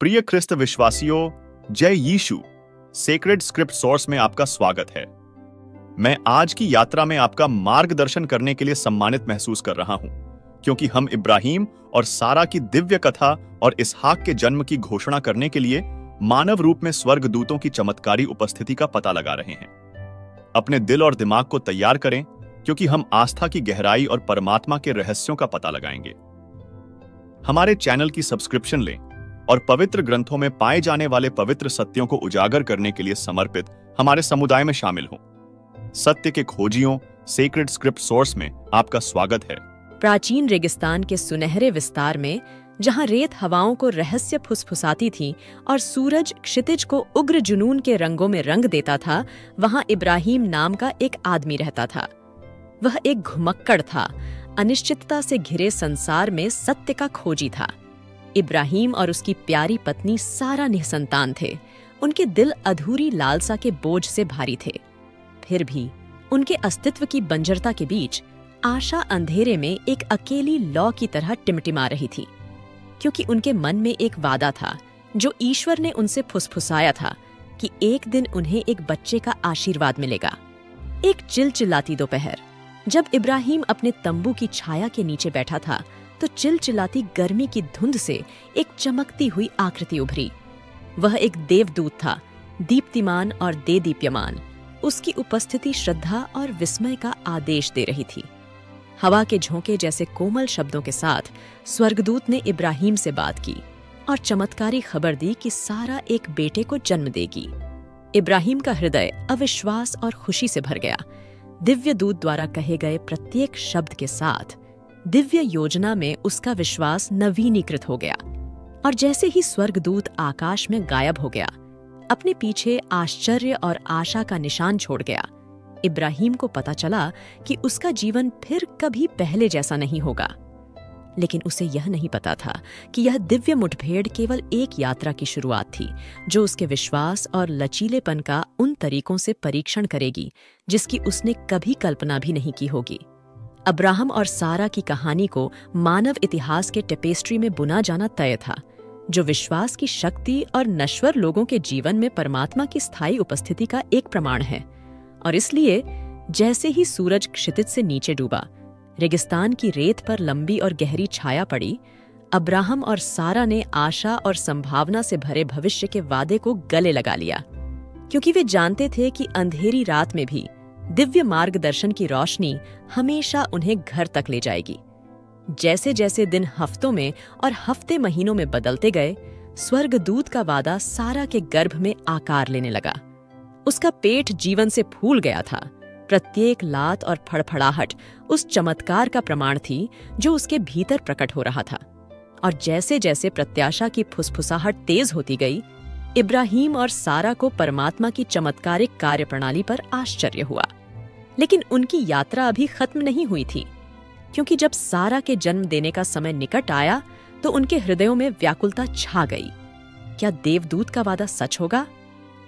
प्रिय ख्रिस्त विश्वासियों, जय यीशु। सेक्रेड स्क्रिप्ट सोर्स में आपका स्वागत है। मैं आज की यात्रा में आपका मार्गदर्शन करने के लिए सम्मानित महसूस कर रहा हूं, क्योंकि हम इब्राहिम और सारा की दिव्य कथा और इसहाक के जन्म की घोषणा करने के लिए मानव रूप में स्वर्गदूतों की चमत्कारी उपस्थिति का पता लगा रहे हैं। अपने दिल और दिमाग को तैयार करें, क्योंकि हम आस्था की गहराई और परमात्मा के रहस्यों का पता लगाएंगे। हमारे चैनल की सब्सक्रिप्शन लें और पवित्र ग्रंथों में पाए जाने वाले पवित्र सत्यों को उजागर करने के लिए समर्पित हमारे समुदाय में शामिल हों। सत्य के खोजियों सेक्रेड स्क्रिप्ट सोर्स में आपका स्वागत है। प्राचीन रेगिस्तान के सुनहरे विस्तार में, जहां रेत हवाओं को रहस्य फुसफुसाती थी और सूरज क्षितिज को उग्र जुनून के रंगों में रंग देता था, वहां इब्राहिम नाम का एक आदमी रहता था। वह एक घुमक्कड़ था, अनिश्चितता से घिरे संसार में सत्य का खोजी था। इब्राहिम और उसकी प्यारी पत्नी सारा निसंतान थे। उनके दिल अधूरी लालसा के बोझ से भारी थे। फिर भी उनके अस्तित्व की बंजरता के बीच आशा अंधेरे में एक अकेली लौ की तरह टिमटिमा रही थी, क्योंकि उनके मन में एक वादा था जो ईश्वर ने उनसे फुसफुसाया था कि एक दिन उन्हें एक बच्चे का आशीर्वाद मिलेगा। एक चिलचिलाती दोपहर, जब इब्राहिम अपने तंबू की छाया के नीचे बैठा था, तो चिलचिलाती गर्मी की धुंध से एक चमकती हुई आकृति उभरी। वह एक देवदूत था, दीप्तिमान और देदीप्यमान। उसकी उपस्थिति श्रद्धा और विस्मय का आदेश दे रही थी। हवा के झोंके जैसे कोमल शब्दों के साथ स्वर्गदूत ने इब्राहिम से बात की और चमत्कारी खबर दी कि सारा एक बेटे को जन्म देगी। इब्राहिम का हृदय अविश्वास और खुशी से भर गया। दिव्य दूत द्वारा कहे गए प्रत्येक शब्द के साथ दिव्य योजना में उसका विश्वास नवीनीकृत हो गया। और जैसे ही स्वर्गदूत आकाश में गायब हो गया, अपने पीछे आश्चर्य और आशा का निशान छोड़ गया, इब्राहिम को पता चला कि उसका जीवन फिर कभी पहले जैसा नहीं होगा। लेकिन उसे यह नहीं पता था कि यह दिव्य मुठभेड़ केवल एक यात्रा की शुरुआत थी, जो उसके विश्वास और लचीलेपन का उन तरीकों से परीक्षण करेगी जिसकी उसने कभी कल्पना भी नहीं की होगी। अब्राहम और सारा की कहानी को मानव इतिहास के टेपेस्ट्री में बुना जाना तय था, जो विश्वास की शक्ति और नश्वर लोगों के जीवन में परमात्मा की स्थायी उपस्थिति का एक प्रमाण है। और इसलिए जैसे ही सूरज क्षितिज से नीचे डूबा, रेगिस्तान की रेत पर लंबी और गहरी छाया पड़ी, अब्राहम और सारा ने आशा और संभावना से भरे भविष्य के वादे को गले लगा लिया, क्योंकि वे जानते थे कि अंधेरी रात में भी दिव्य मार्गदर्शन की रोशनी हमेशा उन्हें घर तक ले जाएगी। जैसे जैसे दिन हफ्तों में और हफ्ते महीनों में बदलते गए, स्वर्गदूत का वादा सारा के गर्भ में आकार लेने लगा। उसका पेट जीवन से फूल गया था। प्रत्येक लात और फड़फड़ाहट उस चमत्कार का प्रमाण थी जो उसके भीतर प्रकट हो रहा था। और जैसे जैसे प्रत्याशा की फुसफुसाहट तेज होती गई, इब्राहिम और सारा को परमात्मा की चमत्कारिक कार्यप्रणाली पर आश्चर्य हुआ। लेकिन उनकी यात्रा अभी खत्म नहीं हुई थी, क्योंकि जब सारा के जन्म देने का समय निकट आया, तो उनके हृदयों में व्याकुलता छा गई। क्या देवदूत का वादा सच होगा?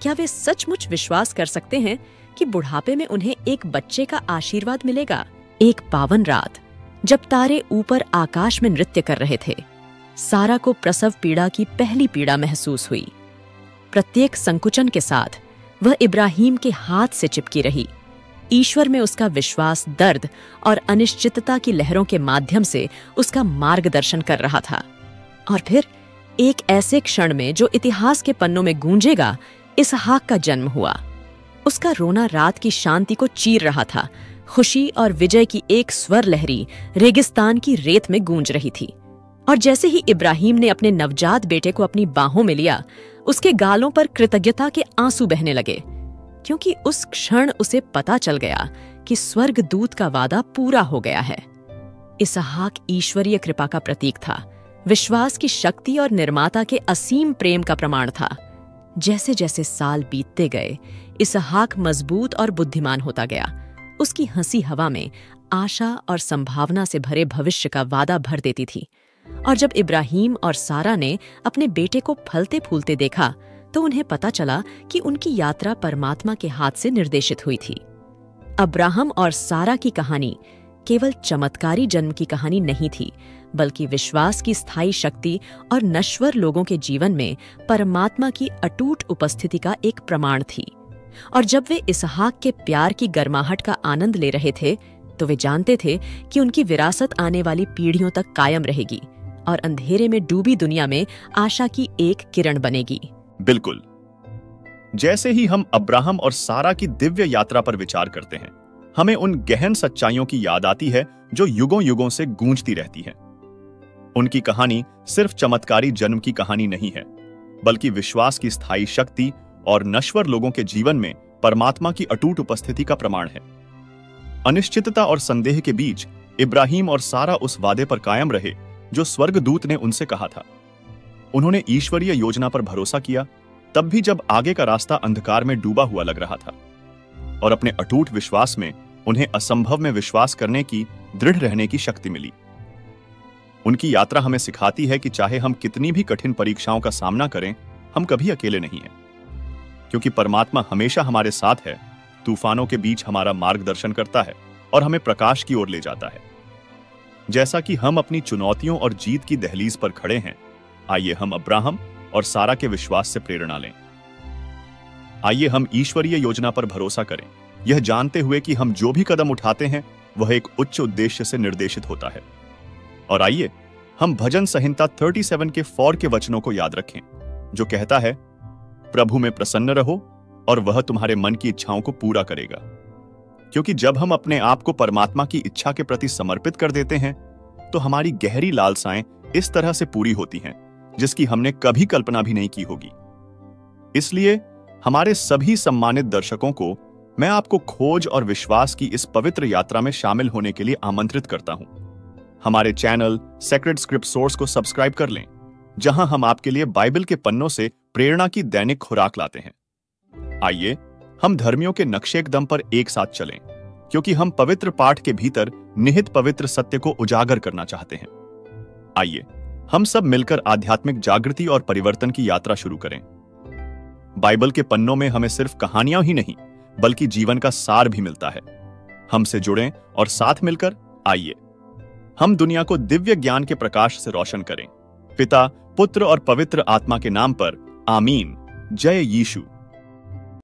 क्या वे सचमुच विश्वास कर सकते हैं कि बुढ़ापे में उन्हें एक बच्चे का आशीर्वाद मिलेगा? एक पावन रात, जब तारे ऊपर आकाश में नृत्य कर रहे थे, सारा को प्रसव पीड़ा की पहली पीड़ा महसूस हुई। प्रत्येक संकुचन के साथ वह इब्राहिम के हाथ से चिपकी रही। ईश्वर में उसका विश्वास दर्द और अनिश्चितता की लहरों के माध्यम से उसका मार्गदर्शन कर रहा था। और फिर एक ऐसे क्षण में जो इतिहास के पन्नों में गूंजेगा, इसहाक का जन्म हुआ। उसका रोना रात की शांति को चीर रहा था। खुशी और विजय की एक स्वर लहरी रेगिस्तान की रेत में गूंज रही थी। और जैसे ही इब्राहिम ने अपने नवजात बेटे को अपनी बाहों में लिया, उसके गालों पर कृतज्ञता के आंसू बहने लगे, क्योंकि उस क्षण उसे पता चल गया कि स्वर्गदूत का वादा पूरा हो गया है। इसहाक ईश्वरीय कृपा का प्रतीक था, विश्वास की शक्ति और निर्माता के असीम प्रेम का प्रमाण था। जैसे जैसे साल बीतते गए, इसहाक मजबूत और बुद्धिमान होता गया। उसकी हंसी हवा में आशा और संभावना से भरे भविष्य का वादा भर देती थी। और जब इब्राहिम और सारा ने अपने बेटे को फलते फूलते देखा, तो उन्हें पता चला कि उनकी यात्रा परमात्मा के हाथ से निर्देशित हुई थी। अब्राहम और सारा की कहानी केवल चमत्कारी जन्म की कहानी नहीं थी, बल्कि विश्वास की स्थायी शक्ति और नश्वर लोगों के जीवन में परमात्मा की अटूट उपस्थिति का एक प्रमाण थी। और जब वे इसहाक के प्यार की गर्माहट का आनंद ले रहे थे, तो वे जानते थे कि उनकी विरासत आने वाली पीढ़ियों तक कायम रहेगी और अंधेरे में डूबी दुनिया में आशा की एक किरण बनेगी। बिल्कुल। जैसे ही हम अब्राहम और सारा की दिव्य यात्रा पर विचार करते हैं, हमें उन गहन सच्चाइयों की याद आती है जो युगों युगों से गूंजती रहती है। उनकी कहानी सिर्फ चमत्कारी जन्म की कहानी नहीं है, बल्कि विश्वास की स्थायी शक्ति और नश्वर लोगों के जीवन में परमात्मा की अटूट उपस्थिति का प्रमाण है। अनिश्चितता और संदेह के बीच इब्राहिम और सारा उस वादे पर कायम रहे जो स्वर्गदूत ने उनसे कहा था। उन्होंने ईश्वरीय योजना पर भरोसा किया, तब भी जब आगे का रास्ता अंधकार में डूबा हुआ लग रहा था। और अपने अटूट विश्वास में उन्हें असंभव में विश्वास करने की, दृढ़ रहने की शक्ति मिली। उनकी यात्रा हमें सिखाती है कि चाहे हम कितनी भी कठिन परीक्षाओं का सामना करें, हम कभी अकेले नहीं हैं, क्योंकि परमात्मा हमेशा हमारे साथ है, तूफानों के बीच हमारा मार्गदर्शन करता है और हमें प्रकाश की ओर ले जाता है। जैसा कि हम अपनी चुनौतियों और जीत की दहलीज पर खड़े हैं, आइए हम अब्राहम और सारा के विश्वास से प्रेरणा लें। आइए हम ईश्वरीय योजना पर भरोसा करें, यह जानते हुए कि हम जो भी कदम उठाते हैं वह एक उच्च उद्देश्य से निर्देशित होता है। और आइए हम भजन संहिता 37 के 4 के वचनों को याद रखें, जो कहता है, प्रभु में प्रसन्न रहो और वह तुम्हारे मन की इच्छाओं को पूरा करेगा। क्योंकि जब हम अपने आप को परमात्मा की इच्छा के प्रति समर्पित कर देते हैं, तो हमारी गहरी लालसाएं इस तरह से पूरी होती हैं जिसकी हमने कभी कल्पना भी नहीं की होगी। इसलिए हमारे सभी सम्मानित दर्शकों को मैं आपको खोज और विश्वास की इस पवित्र यात्रा में शामिल होने के लिए आमंत्रित करता हूं। हमारे चैनल सेक्रेड स्क्रिप्ट सोर्स को सब्सक्राइब कर लें, जहां हम आपके लिए बाइबल के पन्नों से प्रेरणा की दैनिक खुराक लाते हैं। आइए हम धर्मियों के नक्शेकदम पर एक साथ चलें, क्योंकि हम पवित्र पाठ के भीतर निहित पवित्र सत्य को उजागर करना चाहते हैं। आइए हम सब मिलकर आध्यात्मिक जागृति और परिवर्तन की यात्रा शुरू करें। बाइबल के पन्नों में हमें सिर्फ कहानियां ही नहीं, बल्कि जीवन का सार भी मिलता है। हमसे जुड़ें और साथ मिलकर आइए हम दुनिया को दिव्य ज्ञान के प्रकाश से रोशन करें। पिता, पुत्र और पवित्र आत्मा के नाम पर आमीन। जय यीशु।